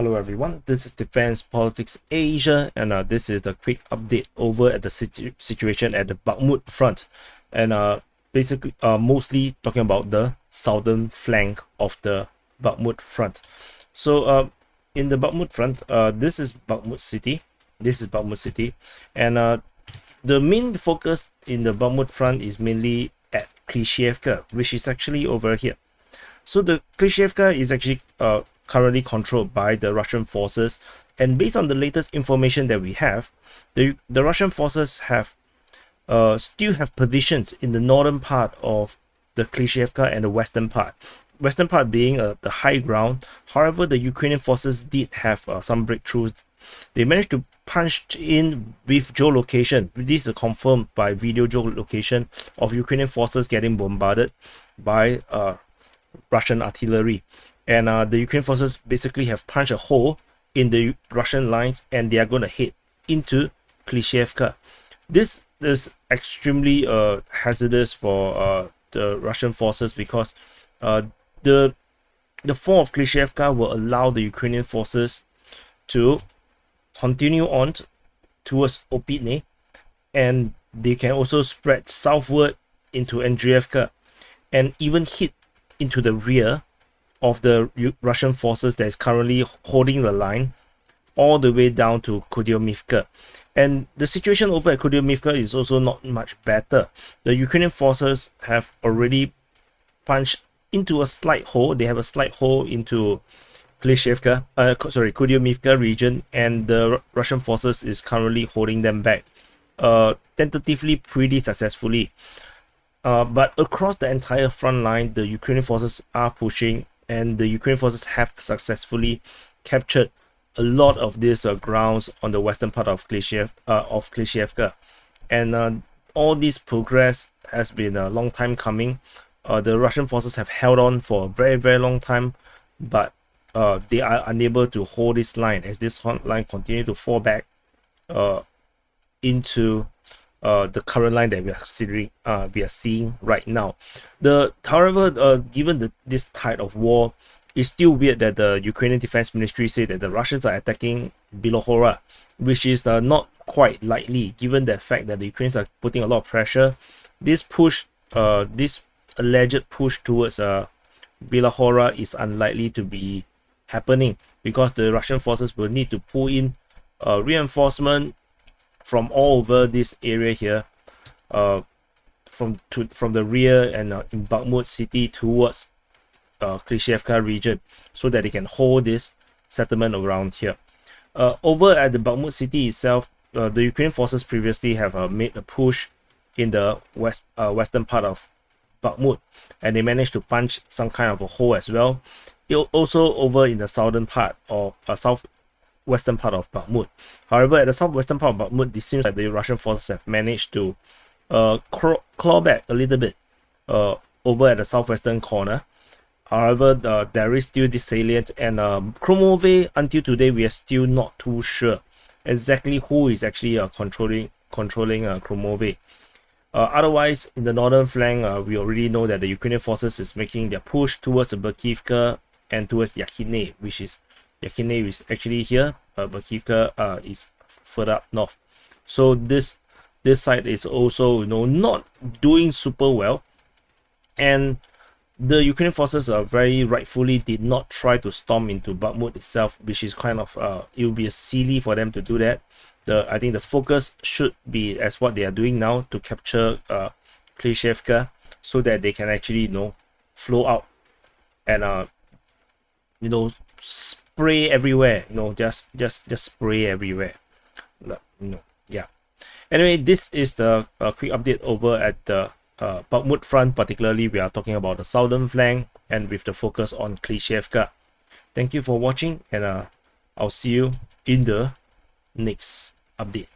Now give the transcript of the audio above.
Hello everyone, this is Defense Politics Asia, and this is the quick update over at the situation at the Bakhmut Front, and basically mostly talking about the southern flank of the Bakhmut Front. So in the Bakhmut Front, this is Bakhmut City, and the main focus in the Bakhmut Front is mainly at Klishchiivka, which is actually over here. So the Klishchiivka is actually currently controlled by the Russian forces, and based on the latest information that we have, the Russian forces have still have positions in the northern part of the Klishchiivka and the western part being the high ground. However, the Ukrainian forces did have some breakthroughs. They managed to punch in with geolocation. This is confirmed by video geolocation of Ukrainian forces getting bombarded by Russian artillery, and the Ukrainian forces basically have punched a hole in the Russian lines, and they are going to head into Klishchiivka. This is extremely hazardous for the Russian forces, because the fall of Klishchiivka will allow the Ukrainian forces to continue on towards Opitne, and they can also spread southward into Andriivka and even hit into the rear of the Russian forces that is currently holding the line all the way down to Kurdyumivka. And the situation over at Kurdyumivka is also not much better. The Ukrainian forces have already punched into a slight hole. They have a slight hole into Kurdyumivka region, and the Russian forces is currently holding them back, tentatively pretty successfully. But across the entire front line, the Ukrainian forces are pushing, and the Ukrainian forces have successfully captured a lot of these grounds on the western part of Klishchiivka. And all this progress has been a long time coming. The Russian forces have held on for a very, very long time, but they are unable to hold this line, as this line continues to fall back into the current line that we are seeing right now. However, given this tide of war, it's still weird that the Ukrainian Defense Ministry said that the Russians are attacking Bilohora, which is not quite likely, given the fact that the Ukrainians are putting a lot of pressure. This alleged push towards Bilohora is unlikely to be happening, because the Russian forces will need to pull in reinforcement from all over this area here, from the rear and in Bakhmut city towards Klishchiivka region, so that they can hold this settlement around here. Over at the Bakhmut city itself, the Ukrainian forces previously have made a push in the western part of Bakhmut, and they managed to punch some kind of a hole as well. Also over in the southern part or southwestern part of Bakhmut. However, at the southwestern part of Bakhmut, it seems like the Russian forces have managed to claw back a little bit over at the southwestern corner. However, there is still this salient, and Kromove, until today, we are still not too sure exactly who is actually controlling Kromove. Otherwise, in the northern flank, we already know that the Ukrainian forces is making their push towards the Bakhmut and towards Yakhine, which is actually here. Bakhmut is further up north. So this side is also not doing super well, and the Ukrainian forces very rightfully did not try to storm into Bakhmut itself, which is kind of it would be silly for them to do that. I think the focus should be as what they are doing now, to capture Klishchiivka, so that they can actually flow out and spray everywhere. Just spray everywhere. Yeah. Anyway, this is the quick update over at the Bakhmut Front. Particularly, we are talking about the southern flank, and with the focus on Klishchiivka. Thank you for watching, and I'll see you in the next update.